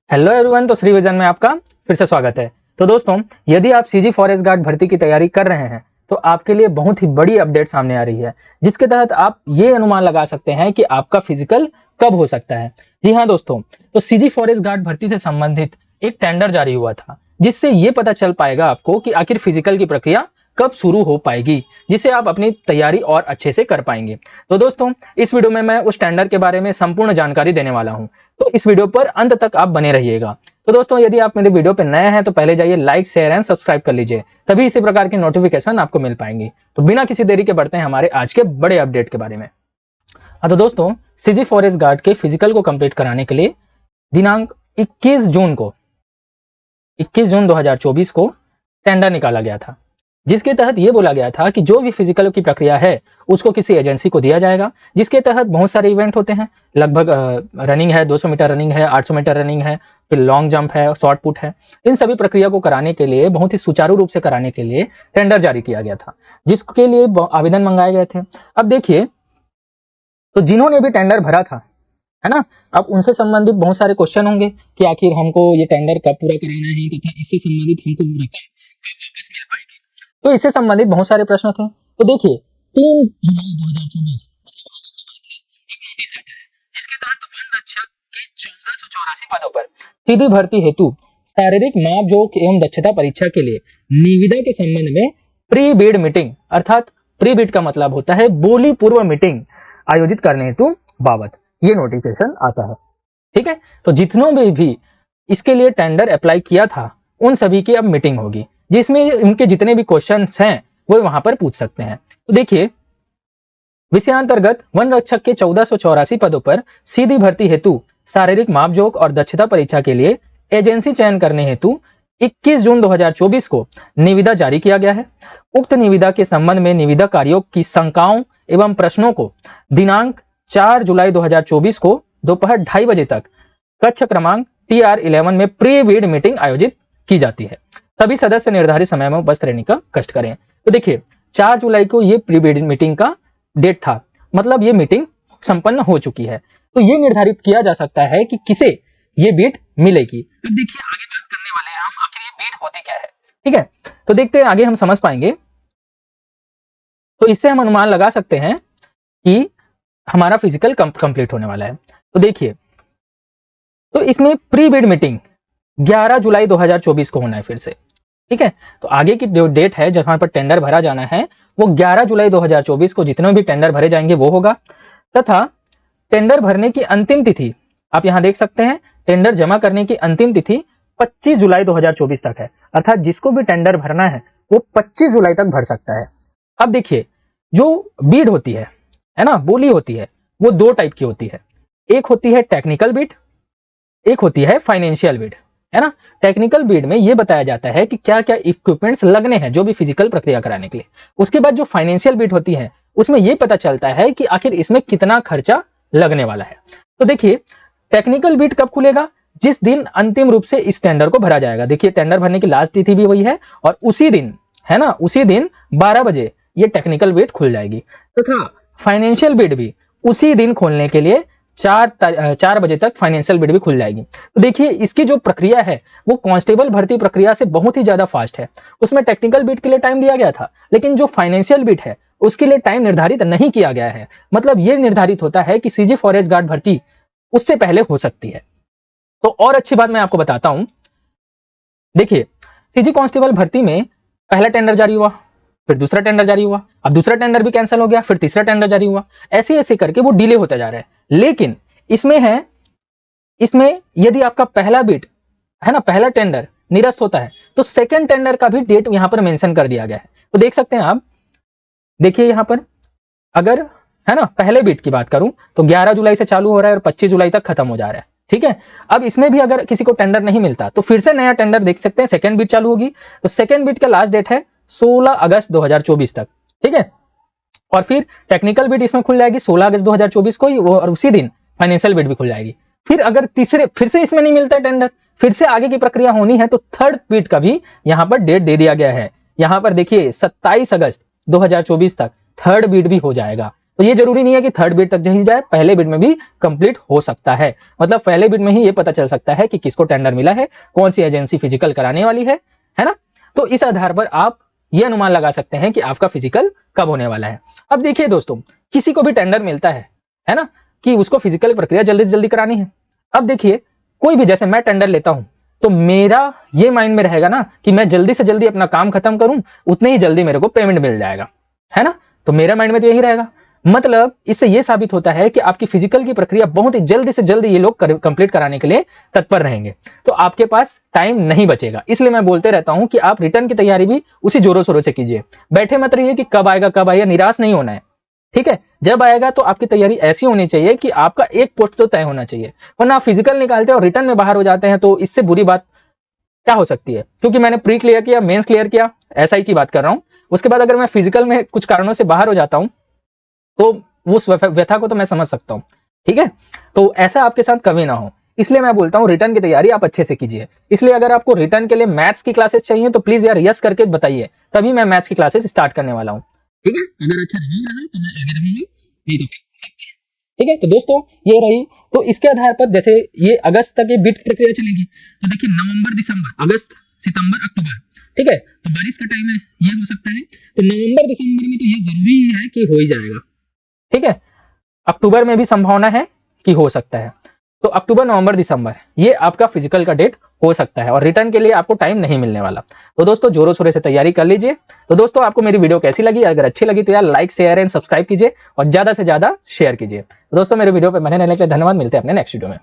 Hello everyone, तो Shri vision में आपका फिर से स्वागत है। तो दोस्तों, यदि आप सीजी फॉरेस्ट गार्ड भर्ती की तैयारी कर रहे हैं तो आपके लिए बहुत ही बड़ी अपडेट सामने आ रही है, जिसके तहत आप ये अनुमान लगा सकते हैं कि आपका फिजिकल कब हो सकता है। जी हाँ दोस्तों, तो सीजी फॉरेस्ट गार्ड भर्ती से संबंधित एक टेंडर जारी हुआ था, जिससे ये पता चल पाएगा आपको कि आखिर फिजिकल की प्रक्रिया कब शुरू हो पाएगी, जिससे आप अपनी तैयारी और अच्छे से कर पाएंगे। तो दोस्तों, इस वीडियो में मैं उस टेंडर के बारे में संपूर्ण जानकारी देने वाला हूं, तो इस वीडियो पर अंत तक आप बने रहिएगा। तो दोस्तों, यदि आप मेरे वीडियो पर नए हैं तो पहले जाइए लाइक, शेयर एंड सब्सक्राइब कर लीजिए, तभी इसी प्रकार की नोटिफिकेशन आपको मिल पाएंगी। तो बिना किसी देरी के बढ़ते हैं हमारे आज के बड़े अपडेट के बारे में। तो दोस्तों, सीजी फॉरेस्ट गार्ड के फिजिकल को कंप्लीट कराने के लिए दिनांक 21 जून 2024 को टेंडर निकाला गया था, जिसके तहत यह बोला गया था कि जो भी फिजिकल की प्रक्रिया है उसको किसी एजेंसी को दिया जाएगा, जिसके तहत बहुत सारे इवेंट होते हैं। लगभग रनिंग है, 200 मीटर रनिंग है, 800 मीटर रनिंग है, फिर लॉन्ग जंप है, शॉर्ट पुट है। इन सभी प्रक्रिया को कराने के लिए, बहुत ही सुचारू रूप से कराने के लिए टेंडर जारी किया गया था, जिसके लिए आवेदन मंगाए गए थे। अब देखिए, तो जिन्होंने भी टेंडर भरा था, है ना, अब उनसे संबंधित बहुत सारे क्वेश्चन होंगे कि आखिर हमको ये टेंडर कब पूरा कराना है तथा इससे संबंधित हमको रकम कब वापस मिल पाएगी। तो इससे संबंधित बहुत सारे प्रश्न थे। तो देखिए, 3 जुलाई 2024 मतलब हाल की बात है, एक नोटिस आता है, जिसके तहत वन रक्षक के 1484 पदों पर सीधी भर्ती हेतु शारीरिक माप जोख एवं दक्षता परीक्षा के लिए निविदा के संबंध में प्री बिड मीटिंग, अर्थात प्री बिड का मतलब होता है बोली पूर्व मीटिंग, आयोजित करने हेतु बाबत ये नोटिफिकेशन आता है। ठीक है, तो जितनों भी इसके लिए टेंडर अप्लाई किया था उन सभी की अब मीटिंग होगी, जिसमें उनके जितने भी क्वेश्चंस हैं वो वहां पर पूछ सकते हैं। तो देखिए, विषयांतर्गत वन रक्षक के 1484 पदों पर सीधी भर्ती हेतु शारीरिक मापजोख और दक्षता परीक्षा के लिए एजेंसी चयन करने हेतु 21 जून 2024 को निविदा जारी किया गया है। उक्त निविदा के संबंध में निविदाकारियों की शंकाओं एवं प्रश्नों को दिनांक 4 जुलाई 2024 को दोपहर 2:30 बजे तक कक्ष क्रमांक TR11 में प्री बिड मीटिंग आयोजित की जाती है। सभी सदस्य निर्धारित समय में उपस्थित रहने का कष्ट करें। तो देखिए, 4 जुलाई को ये प्री बिड मीटिंग का डेट था, मतलब ये मीटिंग संपन्न हो चुकी है। तो ये निर्धारित किया जा सकता है कि किसे ये बिड मिलेगी। अब देखिए, आगे बात करने वाले हैं हम आखिर ये बिड होती क्या है। ठीक है, तो देखते हैं, आगे हम समझ पाएंगे। तो इससे हम अनुमान लगा सकते हैं कि हमारा फिजिकल कंप्लीट होने वाला है। तो देखिए, तो इसमें प्री बिड मीटिंग 11 जुलाई 2024 को होना है फिर से। ठीक है, तो आगे की जो डेट है जहां पर टेंडर भरा जाना है वो 11 जुलाई 2024 को जितने भी टेंडर भरे जाएंगे वो होगा। तथा टेंडर भरने की अंतिम तिथि आप यहां देख सकते हैं, टेंडर जमा करने की अंतिम तिथि 25 जुलाई 2024 तक है, अर्थात जिसको भी टेंडर भरना है वो 25 जुलाई तक भर सकता है। अब देखिए, जो बीड होती है ना, बोली होती है, वो दो टाइप की होती है। एक होती है टेक्निकल बीड, एक होती है फाइनेंशियल बीड, है ना। टेक्निकल बीड में यह बताया जाता है कि क्या क्या इक्विपमेंट्स लगने हैं जो भी फिजिकल प्रक्रिया कराने के लिए। उसके बाद जो फाइनेंशियल बीड होती है उसमें यह पता चलता है कि आखिर इसमें कितना खर्चा लगने वाला है। तो देखिए, टेक्निकल बीड कब खुलेगा? जिस दिन अंतिम रूप से इस टेंडर को भरा जाएगा। देखिए, टेंडर भरने की लास्ट तिथि भी वही है और उसी दिन, है ना, उसी दिन 12 बजे ये टेक्निकल बीड खुल जाएगी। तथा फाइनेंशियल बीड भी उसी दिन खोलने के लिए 4 बजे तक फाइनेंशियल बीड भी खुल जाएगी। तो देखिए, इसकी जो प्रक्रिया है वो कांस्टेबल भर्ती प्रक्रिया से बहुत ही ज्यादा फास्ट है। उसमें टेक्निकल बीड के लिए टाइम दिया गया था, लेकिन जो फाइनेंशियल बीड है उसके लिए टाइम निर्धारित नहीं किया गया है। मतलब यह निर्धारित होता है कि सीजी फॉरेस्ट गार्ड भर्ती उससे पहले हो सकती है। तो और अच्छी बात मैं आपको बताता हूं। देखिए, सीजी कांस्टेबल भर्ती में पहला टेंडर जारी हुआ, फिर दूसरा टेंडर जारी हुआ, अब दूसरा टेंडर भी कैंसिल हो गया, फिर तीसरा टेंडर जारी हुआ, ऐसे ऐसे करके वो डिले होता जा रहा है। लेकिन इसमें यदि आपका पहला बिड है ना, पहला टेंडर निरस्त होता है तो सेकंड टेंडर का भी डेट यहां पर मेंशन कर दिया गया है। तो देख सकते हैं आप, देखिए यहां पर, अगर है ना पहले बिड की बात करूं तो 11 जुलाई से चालू हो रहा है और 25 जुलाई तक खत्म हो जा रहा है। ठीक है, अब इसमें भी अगर किसी को टेंडर नहीं मिलता तो फिर से नया टेंडर देख सकते हैं, सेकंड बिड चालू होगी। तो सेकंड बिड का लास्ट डेट है 16 अगस्त 2024 तक। ठीक है, और फिर टेक्निकल बिड इसमें खुल जाएगी 16 अगस्त 2024 को ही, और उसी दिन फाइनेंशियल बिड भी खुल जाएगी। फिर अगर फिर से इसमें नहीं मिलता टेंडर, फिर से आगे की प्रक्रिया होनी है तो थर्ड बिड का भी यहां पर डेट दे दिया गया है। यहां पर देखिए 27 अगस्त 2024 तक थर्ड बिड भी हो जाएगा। तो ये जरूरी नहीं है कि थर्ड बिड तक ही जाए, पहले बिड में भी कंप्लीट हो सकता है। मतलब पहले बिड में ही ये पता चल सकता है कि किसको टेंडर मिला है, कौन सी एजेंसी फिजिकल कराने वाली है ना। तो इस आधार पर आप ये अनुमान लगा सकते हैं कि आपका फिजिकल कब होने वाला है। अब देखिए दोस्तों, किसी को भी टेंडर मिलता है ना, कि उसको फिजिकल प्रक्रिया जल्दी से जल्दी करानी है। अब देखिए, कोई भी, जैसे मैं टेंडर लेता हूं तो मेरा ये माइंड में रहेगा ना कि मैं जल्दी से जल्दी अपना काम खत्म करूं, उतने ही जल्दी मेरे को पेमेंट मिल जाएगा, है ना। तो मेरा माइंड में तो यही रहेगा। मतलब इससे यह साबित होता है कि आपकी फिजिकल की प्रक्रिया बहुत ही जल्दी से जल्दी ये लोग कंप्लीट कराने के लिए तत्पर रहेंगे, तो आपके पास टाइम नहीं बचेगा। इसलिए मैं बोलते रहता हूं कि आप रिटर्न की तैयारी भी उसी जोरों शोरों से कीजिए। बैठे मत रहिए कि कब आएगा कब आएगा, निराश नहीं होना है, ठीक है। जब आएगा तो आपकी तैयारी ऐसी होनी चाहिए कि आपका एक पोस्ट तो तय होना चाहिए, वरना आप फिजिकल निकालते हैं और रिटर्न में बाहर हो जाते हैं, तो इससे बुरी बात क्या हो सकती है। क्योंकि मैंने प्री क्लियर किया, मेंस क्लियर किया, एसआई की बात कर रहा हूं, उसके बाद अगर मैं फिजिकल में कुछ कारणों से बाहर हो जाता हूं तो उस व्यथा को तो मैं समझ सकता हूं, ठीक है। तो ऐसा आपके साथ कभी ना हो, इसलिए मैं बोलता हूं रिटर्न की तैयारी आप अच्छे से कीजिए। इसलिए अगर आपको रिटर्न के लिए मैथ्स की क्लासेस चाहिए तो प्लीज यार यस करके बताइए, तभी मैं मैथ्स की क्लासेस स्टार्ट करने वाला हूं, ठीक है। अगर अच्छा नहीं रहा तो मैं आगे रहूंगी, नहीं तो फिर, ठीक है। तो दोस्तों ये रही, तो इसके आधार पर जैसे ये अगस्त तक ये बिड प्रक्रिया चलेगी, तो देखिए नवंबर दिसंबर अगस्त सितंबर अक्टूबर, ठीक है। तो बारिश का टाइम है, ये हो सकता है, तो नवंबर दिसंबर में तो ये जरूरी है कि हो ही जाएगा, ठीक है। अक्टूबर में भी संभावना है कि हो सकता है। तो अक्टूबर नवंबर दिसंबर ये आपका फिजिकल का डेट हो सकता है, और रिटर्न के लिए आपको टाइम नहीं मिलने वाला। तो दोस्तों जोरों शोरों से तैयारी कर लीजिए। तो दोस्तों आपको मेरी वीडियो कैसी लगी, अगर अच्छी लगी तो यार लाइक शेयर एंड सब्सक्राइब कीजिए और ज्यादा से ज्यादा शेयर कीजिए। तो दोस्तों मेरे वीडियो पे बने रहने के लिए धन्यवाद, मिलते हैं अपने नेक्स्ट वीडियो में।